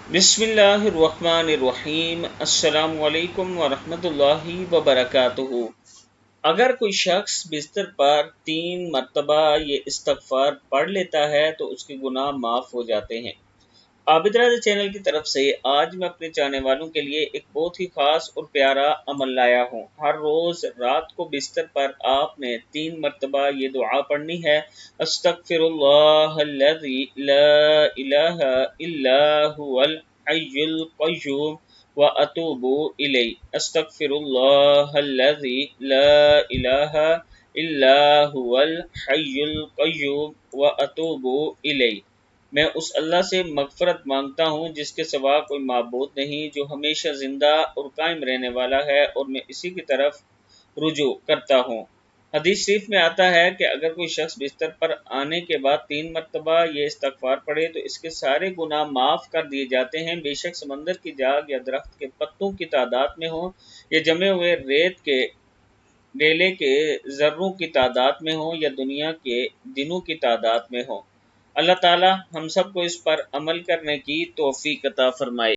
बिस्मिल्लाहिर्रहमानिर्रहीम। अस्सलामु अलैकुम वरहमतुल्लाहि वबरकातुहू। अगर कोई शख्स बिस्तर पर 3 मरतबा ये इस्तगफार पढ़ लेता है तो उसके गुनाह माफ़ हो जाते हैं। आबिद राजा चैनल की तरफ से आज मैं अपने चाहने वालों के लिए एक बहुत ही खास और प्यारा अमल लाया हूँ। हर रोज़ रात को बिस्तर पर आपने 3 मरतबा ये दुआ पढ़नी है। अस्तगफिरुल्लाहल्लज़ी ला इलाहा इल्ला हुवल हय्युल क़य्यूम व अतूबु इलैहि। अस्तगफिरुल्लाहल्लज़ी ला इलाहा इल्ला हुवल हय्युल क़य्यूम व अतूबु इलैहि। मैं उस अल्लाह से मग़फ़िरत मांगता हूँ जिसके सिवा कोई माबूद नहीं, जो हमेशा ज़िंदा और कायम रहने वाला है, और मैं इसी की तरफ रुजू करता हूँ। हदीस शरीफ में आता है कि अगर कोई शख्स बिस्तर पर आने के बाद 3 मरतबा ये इस्तग़फ़ार पढ़े तो इसके सारे गुनाह माफ़ कर दिए जाते हैं, बेशक समंदर की जाग या दरख्त के पत्तों की तादाद में हो, या जमे हुए रेत के डेले के ज़र्रों की तादाद में हो, या दुनिया के दिनों की तादाद में हो। अल्लाह ताला हम सब को इस पर अमल करने की तौफीक अता फरमाए।